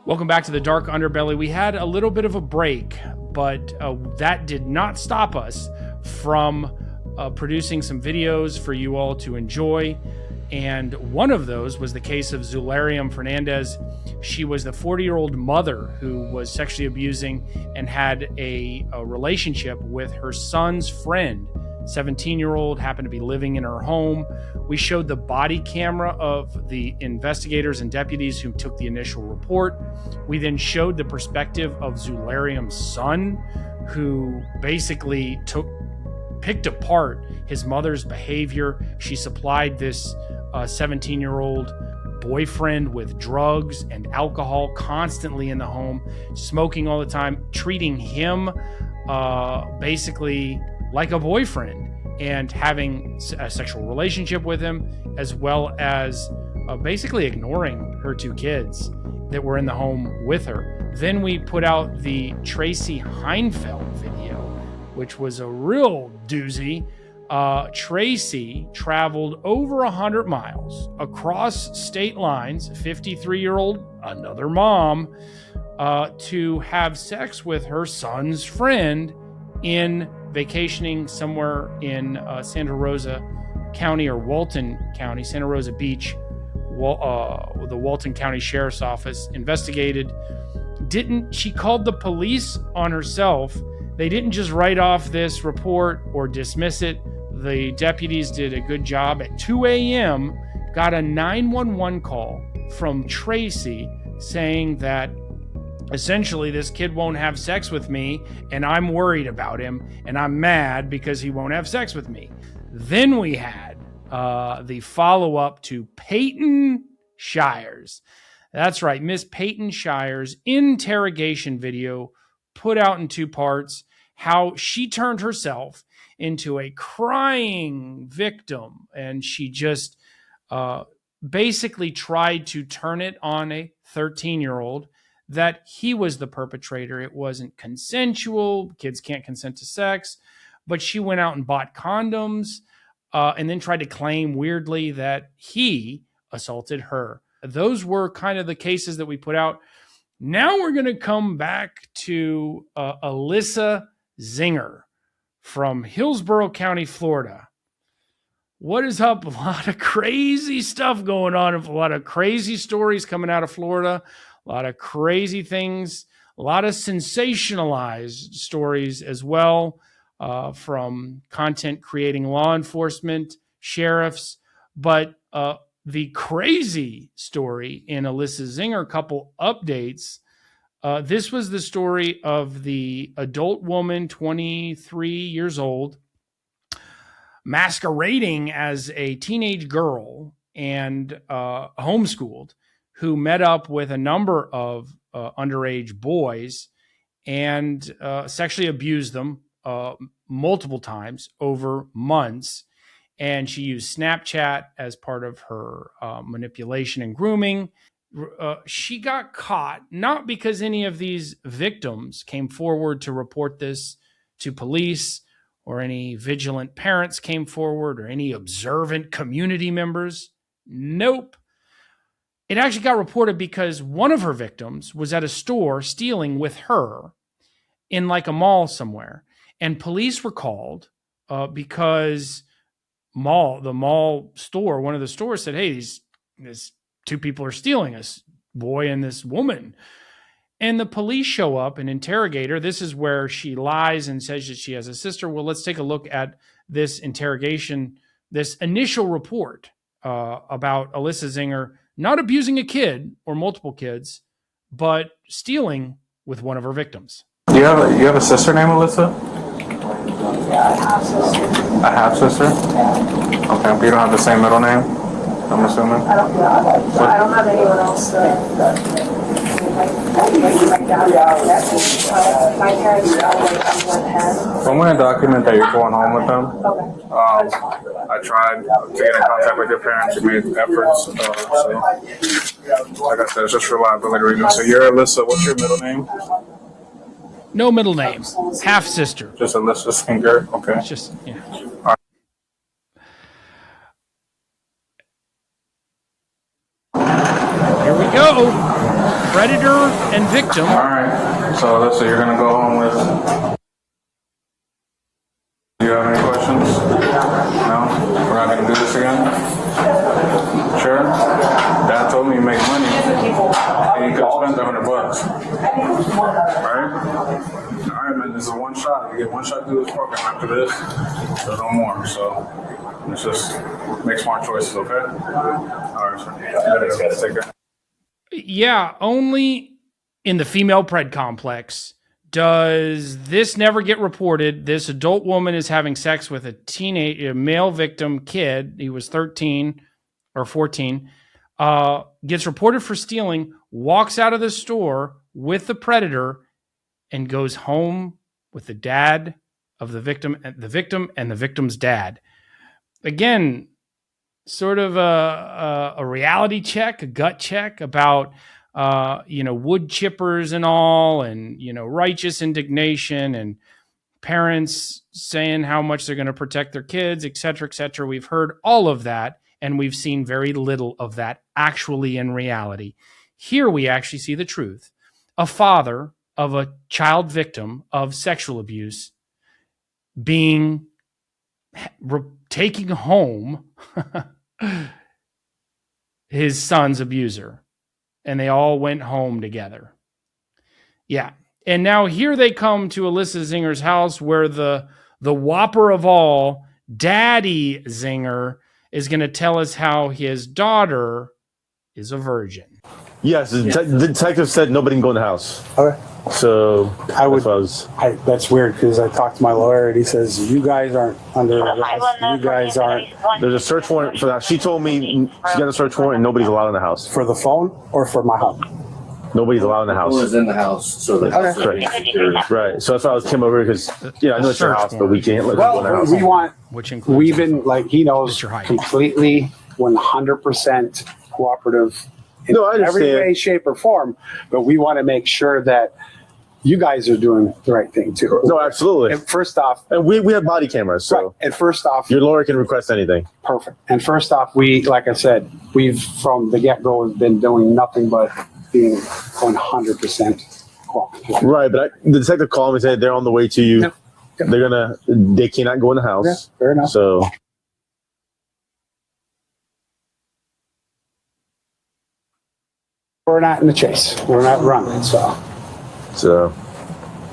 Welcome back to the Dark Underbelly. We had a little bit of a break, but that did not stop us from producing some videos for you all to enjoy. And one of those was the case of Zulariam Fernandez. She was the 40-year-old mother who was sexually abusing and had a relationship with her son's friend. 17-year-old happened to be living in her home. We showed the body camera of the investigators and deputies who took the initial report. We then showed the perspective of Zulariam's son, who basically picked apart his mother's behavior. She supplied this 17-year-old boyfriend with drugs and alcohol constantly in the home, smoking all the time, treating him basically like a boyfriend and having a sexual relationship with him, as well as basically ignoring her two kids that were in the home with her. Then we put out the Tracy Heinfeld video, which was a real doozy. Tracy traveled over 100 miles across state lines, 53-year-old, another mom, to have sex with her son's friend in vacationing somewhere in Santa Rosa County or Walton County, Santa Rosa Beach. The Walton County Sheriff's Office investigated. She called the police on herself. They didn't just write off this report or dismiss it. The deputies did a good job. At 2 a.m., got a 911 call from Tracy saying that essentially this kid won't have sex with me and I'm worried about him and I'm mad because he won't have sex with me. Then we had the follow-up to Payton Shires. That's right, Miss Payton Shires' interrogation video, put out in two parts, how she turned herself into a crying victim, and she just basically tried to turn it on a 13-year-old that he was the perpetrator. It wasn't consensual. Kids can't consent to sex. But she went out and bought condoms and then tried to claim weirdly that he assaulted her. Those were kind of the cases that we put out. Now we're going to come back to Alyssa Zinger from Hillsborough County, Florida. What is up? A lot of crazy stuff going on. A lot of crazy stories coming out of Florida. A lot of crazy things. A lot of sensationalized stories as well from content creating law enforcement, sheriffs. But the crazy story in Alyssa Zinger, couple updates. This was the story of the adult woman, 23 years old, masquerading as a teenage girl and homeschooled, who met up with a number of underage boys and sexually abused them multiple times over months. And she used Snapchat as part of her manipulation and grooming. She got caught, not because any of these victims came forward to report this to police, or any vigilant parents came forward, or any observant community members. Nope. It actually got reported because one of her victims was at a store stealing with her in like a mall somewhere. And police were called because the mall store, one of the stores said, hey, these two people are stealing, this boy and this woman. And the police show up and interrogate her. This is where she lies and says that she has a sister. Well, let's take a look at this interrogation, this initial report about Alyssa Zinger not abusing a kid or multiple kids, but stealing with one of her victims. You have a sister named Alyssa? Yeah, a half sister. A half sister? Okay, but you don't have the same middle name, I'm assuming? I don't have anyone else that my parents went ahead. So I'm going to document that you're going home with them. Okay. I tried to get in contact with your parents. You made efforts. So, like I said, it's just for liability reasons. So you're Alyssa. What's your middle name? No middle name. Half sister. Just Alyssa Zinger. Okay. It's just, yeah. All right. Here we go. predator and victim. All right. So let's say you're gonna go home with. Do you have any questions? No? We're not gonna do this again? Sure? Dad told me you make money and you could have spent $100. Right? Alright, man, this is one shot. You get one shot to do this program after this. So no more. So let's just make smart choices, okay? Alright, sir. Take care. Yeah, only in the female pred complex does this never get reported. This adult woman is having sex with a male victim kid. He was 13 or 14. Gets reported for stealing, walks out of the store with the predator, and goes home with the dad of the victim and the victim's dad. Again, sort of a reality check, a gut check about wood chippers and all, and righteous indignation and parents saying how much they're going to protect their kids, et cetera, et cetera. We've heard all of that, and we've seen very little of that actually in reality. Here we actually see the truth. A father of a child victim of sexual abuse being taking home his son's abuser, and they all went home together. Yeah. And now here they come to Alyssa Zinger's house, where the whopper of all, Daddy Zinger, is going to tell us how his daughter is a virgin. Yes, the detective said nobody can go in the house. Okay. So that's weird, because I talked to my lawyer and he says you guys aren't under arrest. You guys aren't. There's a search warrant for that. She told me she got a search warrant and nobody's allowed in the house. For the phone or for my house? Nobody's allowed in the house. Who is in the house? So that's right. So that's why I came over, because I know it's your house, but we can't let them go in the house. We want. Which includes We've been he knows completely 100% cooperative in every way, shape, or form. But we want to make sure that you guys are doing the right thing too. No, absolutely. And first off, and we have body cameras, so right. And first off, your lawyer can request anything. Perfect. And first off, like I said, we've from the get-go been doing nothing but being 100% cooperative. Right, but the detective called me and said they're on the way to you. Yep. They cannot go in the house. Yeah, fair enough. So we're not in the chase. We're not running. So,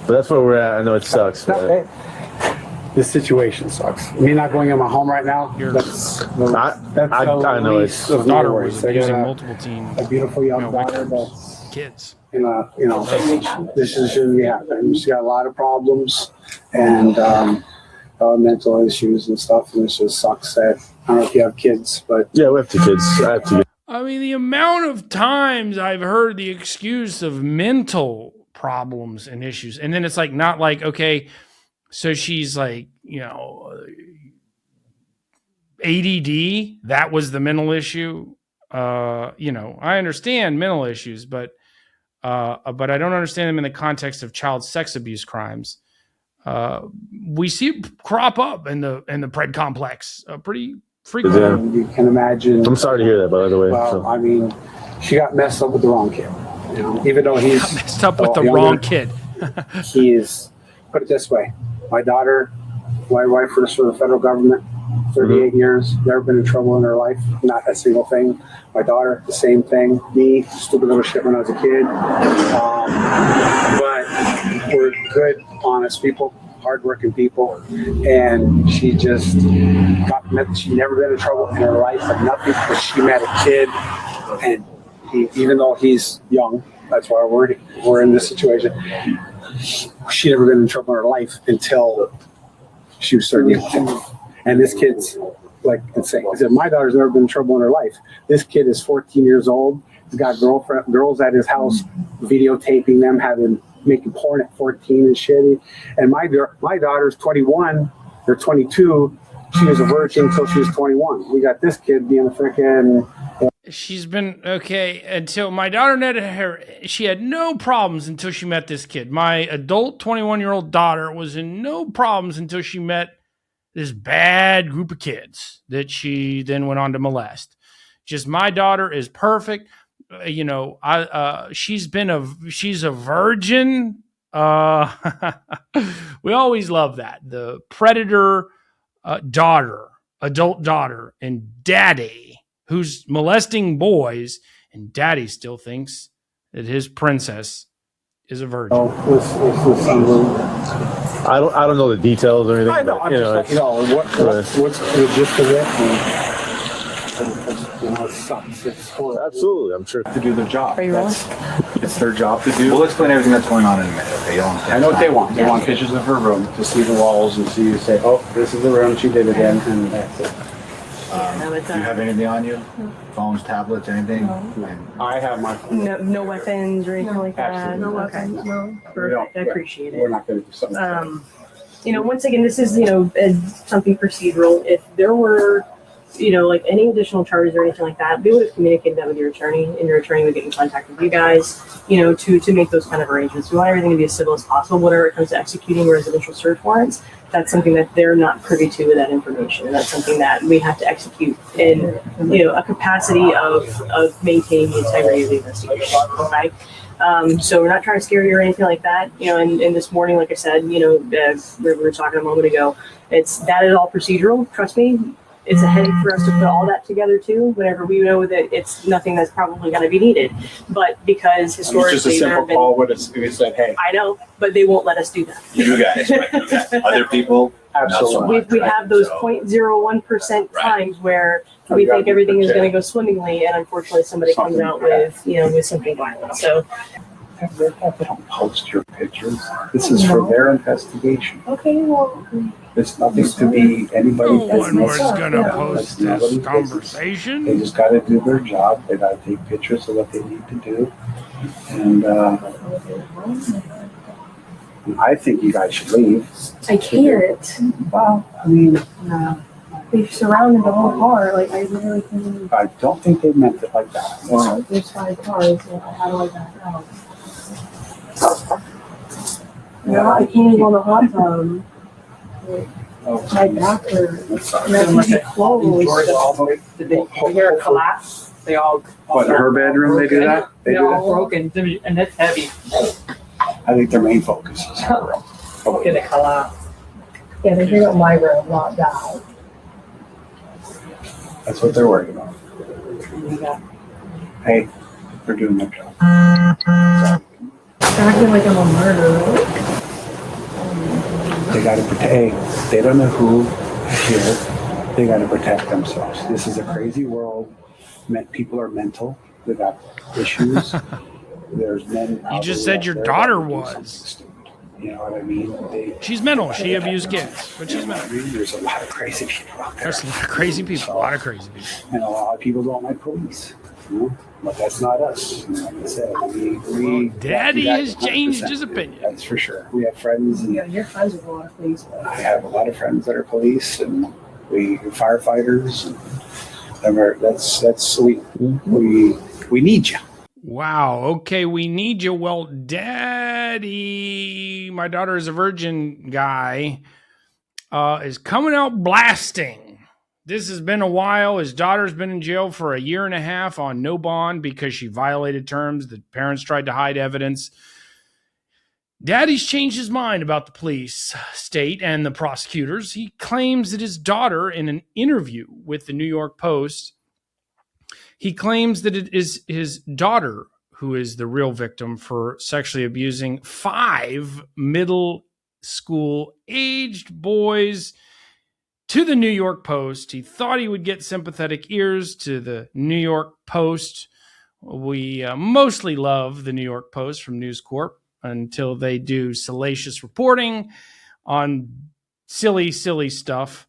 but that's where we're at. I know it sucks. But this situation sucks. Me not going in my home right now. I know it's. His daughter was using multiple teen. A beautiful young daughter that's kids. This shouldn't be happening. She's got a lot of problems and mental issues and stuff, and it just sucks that I don't know if you have kids, but yeah, we have 2 kids. I have 2 kids. I mean, the amount of times I've heard the excuse of mental problems and issues, and then it's like not like, okay, so she's like, ADD, that was the mental issue. I understand mental issues, but I don't understand them in the context of child sex abuse crimes. We see it crop up in the pred complex pretty frequently. Yeah. You can imagine. I'm sorry to hear that, by the way. Well, I mean, she got messed up with the wrong kid. Even though he's got messed up with the wrong kid. He is. Put it this way: my daughter, my wife works for the federal government, 38 years, never been in trouble in her life, not a single thing. My daughter, the same thing. Me, stupid little shit when I was a kid. But we're good, honest people, hardworking people, and she just she never been in trouble in her life, but nothing. But she met a kid, and even though he's young, that's why we're in this situation. She never been in trouble in her life until she was 13. And this kid's like insane. I said, my daughter's never been in trouble in her life. This kid is 14 years old. He's got girls at his house videotaping them making porn at 14 and shit. And my daughter's 21 or 22. She was a virgin until she was 21. We got this kid being a freaking. She's been okay until my daughter met her. She had no problems until she met this kid. My adult 21-year-old daughter was in no problems until she met this bad group of kids that she then went on to molest. Just my daughter is perfect. she's a virgin. We always love that. The predator adult daughter, and daddy who's molesting boys, and daddy still thinks that his princess is a virgin. I don't know the details or anything. I know. But, What's the gist of it? It sucks. It's horrible. absolutely, I'm sure. To do their job. Are you rolling? It's their job to do. We'll explain everything that's going on in a minute. Okay, you don't have I know what they want. They Yeah. want pictures of her room to see the walls and see you say, oh, this is the room she did again, and that's it. No, it's Do you have anything on you? Phones, tablets, anything? I have my. no weapons or anything like that. Absolutely. No weapons. No. Perfect. I appreciate We're it. not going to do something. Once again, this is something procedural. If there were, like any additional charges or anything like that, we would have communicated that with your attorney, and your attorney would get in contact with you guys, to make those kind of arrangements. We want everything to be as civil as possible. Whenever it comes to executing residential search warrants, that's something that they're not privy to with that information, and that's something that we have to execute in, a capacity of maintaining the integrity of the investigation. Okay. So we're not trying to scare you or anything like that. And this morning, like I said, we were talking a moment ago, that is all procedural. Trust me. It's a headache for us to put all that together too, whenever we know that it's nothing that's probably going to be needed. But because historically, It's just a simple call would have said, hey. I know, but they won't let us do that. You guys might do that. Other people, Absolutely. We have those 0.01% times where we think everything is going to go swimmingly, and unfortunately somebody comes out with, with something violent. So. They don't post your pictures. This is for their investigation. Okay, well. It's nothing to be anybody. No one was going to post this conversation. They just got to do their job. They got to take pictures of what they need to do. And I think you guys should leave. I can't. Well, I mean, They've surrounded the whole car. Like, I really can't. I don't think they meant it like that. Well, there's 5 cars. So how do I back out? I can't even go in the hot tub. My back hurts. And I can be closed. Did they hear a collapse? They all. What, in her bedroom they do that? They They're do all that? broken, and it's heavy. I think their main focus is her room. Did it collapse? Yeah, they hear my room, not that. That's what they're worried about. Hey, they're doing their job. Acting like I'm a murderer. They got to protect. Hey, they don't know who here. They got to protect themselves. This is a crazy world. People are mental. They got issues. There's men. You just said your there daughter that do was. something stupid. You know what I mean? She's mental. She abused kids, but she's mental. There's a lot of crazy people out there. There's a lot of crazy people. A lot of crazy people. And a lot of people don't like police. But that's not us. Like I said, we Daddy has 100%. changed his opinion. That's for sure. We have friends, and You're friends with a lot of police. I have a lot of friends that are police, and we firefighters. And we need you. Wow. Okay, we need you. Well, Daddy, my daughter is a virgin guy, is coming out blasting. This has been a while. His daughter's been in jail for 1.5 years on no bond because she violated terms. The parents tried to hide evidence. Daddy's changed his mind about the police, state, and the prosecutors. He claims that his daughter, in an interview with the New York Post, he claims that it is his daughter who is the real victim for sexually abusing 5 middle school aged boys. To the New York Post. He thought he would get sympathetic ears to the New York Post. We mostly love the New York Post from News Corp until they do salacious reporting on silly stuff.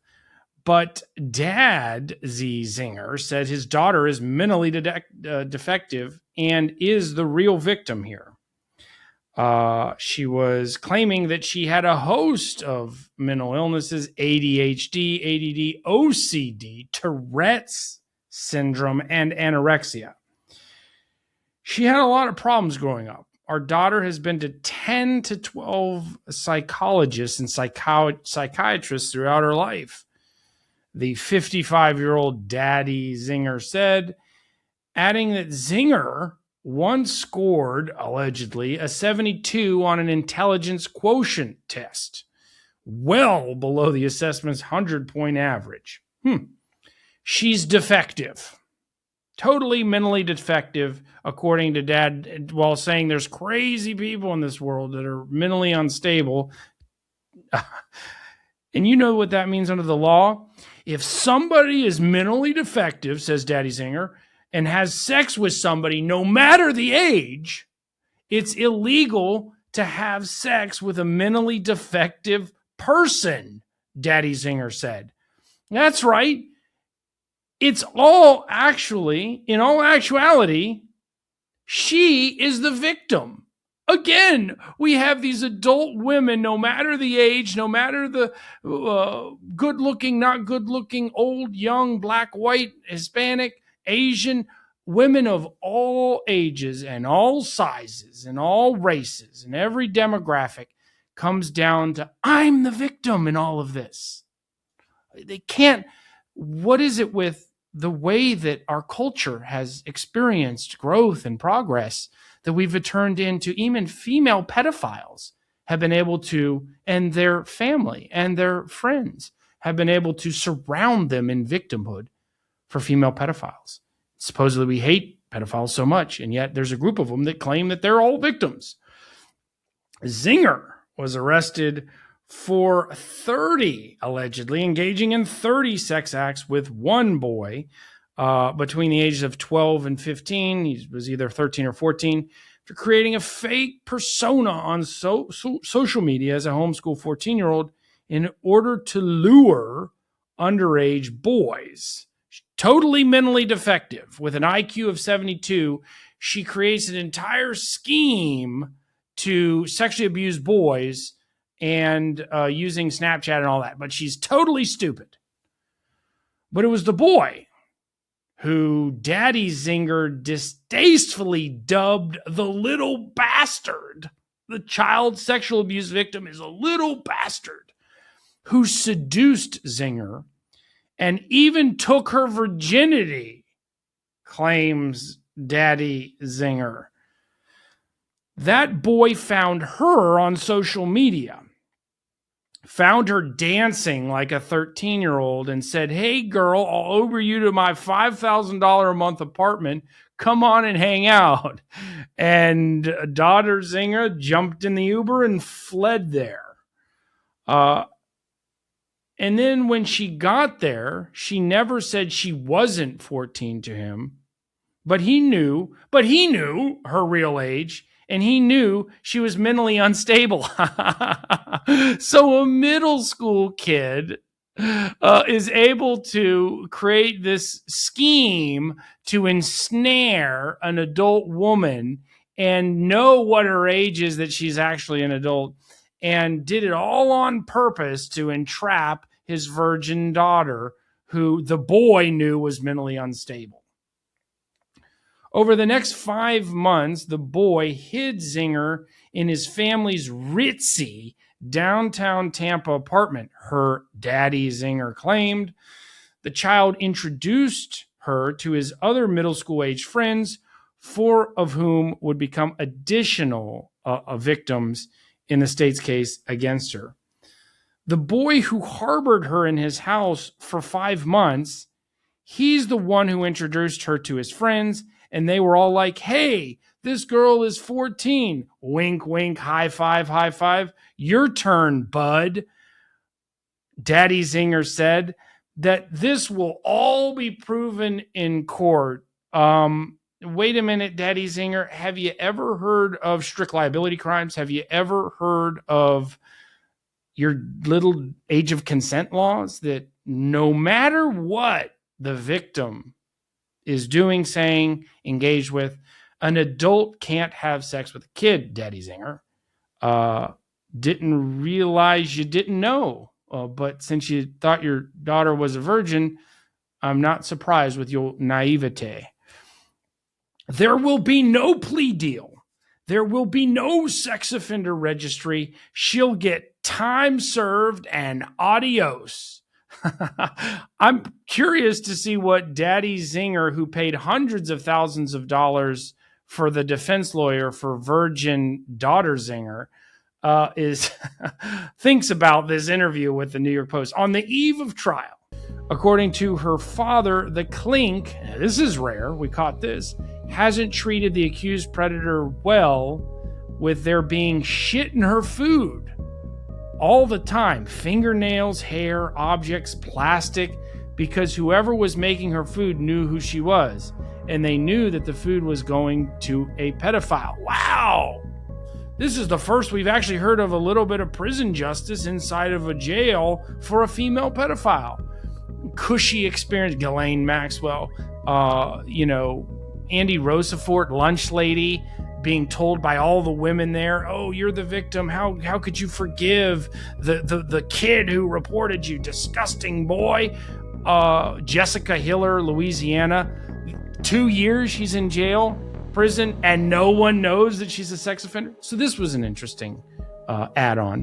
But Dad Z Zinger said his daughter is mentally defective and is the real victim here. She was claiming that she had a host of mental illnesses: ADHD, ADD, OCD, Tourette's syndrome, and anorexia. She had a lot of problems growing up. Our daughter has been to 10 to 12 psychologists and psychiatrists throughout her life. The 55-year-old Daddy Zinger said, adding that Zinger once scored, allegedly, a 72 on an intelligence quotient test, well below the assessment's 100-point average. She's defective. Totally mentally defective, according to Dad, while saying there's crazy people in this world that are mentally unstable. And you know what that means under the law? If somebody is mentally defective, says Daddy Zinger, and has sex with somebody, no matter the age, it's illegal to have sex with a mentally defective person, Daddy Zinger said. That's right. It's all actually, in all actuality, she is the victim. Again, we have these adult women, no matter the age, no matter the good-looking, not good-looking, old, young, black, white, Hispanic, Asian, women of all ages and all sizes and all races and every demographic comes down to, I'm the victim in all of this. They can't, what is it with the way that our culture has experienced growth and progress that we've turned into even female pedophiles have been able to, and their family and their friends have been able to surround them in victimhood for female pedophiles. Supposedly we hate pedophiles so much, and yet there's a group of them that claim that they're all victims. Zinger was arrested for allegedly engaging in 30 sex acts with one boy between the ages of 12 and 15. He was either 13 or 14, for creating a fake persona on social media as a homeschool 14-year-old in order to lure underage boys. Totally mentally defective. With an IQ of 72, she creates an entire scheme to sexually abuse boys and using Snapchat and all that. But she's totally stupid. But it was the boy who Daddy Zinger distastefully dubbed the little bastard. The child sexual abuse victim is a little bastard who seduced Zinger and even took her virginity, claims Daddy Zinger. That boy found her on social media, found her dancing like a 13-year-old and said, hey, girl, I'll Uber you to my $5,000 a month apartment. Come on and hang out. And daughter Zinger jumped in the Uber and fled there. And then when she got there, she never said she wasn't 14 to him. But he knew her real age. And he knew she was mentally unstable. So a middle school kid is able to create this scheme to ensnare an adult woman and know what her age is, that she's actually an adult, and did it all on purpose to entrap his virgin daughter, who the boy knew was mentally unstable. Over the next 5 months, the boy hid Zinger in his family's ritzy downtown Tampa apartment, her Daddy Zinger claimed. The child introduced her to his other middle school age friends, 4 of whom would become additional victims in the state's case against her. The boy who harbored her in his house for 5 months, he's the one who introduced her to his friends. And they were all like, hey, this girl is 14. Wink, wink, high five. Your turn, bud. Daddy Zinger said that this will all be proven in court. Wait a minute, Daddy Zinger. Have you ever heard of strict liability crimes? Have you ever heard of your little age of consent laws that no matter what the victim is doing, saying, engaged with, an adult can't have sex with a kid, Daddy Zinger. Didn't realize you didn't know. But since you thought your daughter was a virgin, I'm not surprised with your naivete. There will be no plea deal. There will be no sex offender registry. She'll get time served and adios. I'm curious to see what Daddy Zinger, who paid hundreds of thousands of dollars for the defense lawyer for virgin daughter Zinger, is thinks about this interview with the New York Post on the eve of trial. According to her father, the clink, this is rare, we caught this, hasn't treated the accused predator well, with there being shit in her food all the time. Fingernails, hair, objects, plastic, because whoever was making her food knew who she was, and they knew that the food was going to a pedophile. Wow! This is the first we've actually heard of a little bit of prison justice inside of a jail for a female pedophile. Cushy experience. Ghislaine Maxwell, Andy Rosafort, lunch lady, being told by all the women there, oh, you're the victim. How could you forgive the kid who reported you? Disgusting boy. Jessica Hiller, Louisiana. 2 years she's in prison, and no one knows that she's a sex offender. So this was an interesting add-on.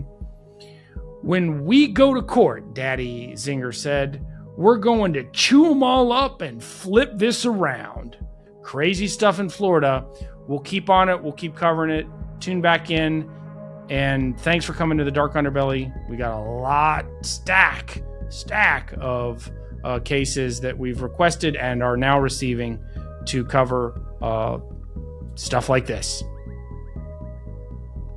When we go to court, Daddy Zinger said, we're going to chew them all up and flip this around. Crazy stuff in Florida. We'll keep on it. We'll keep covering it. Tune back in. And thanks for coming to the Dark Underbelly. We got a lot stack of cases that we've requested and are now receiving to cover stuff like this.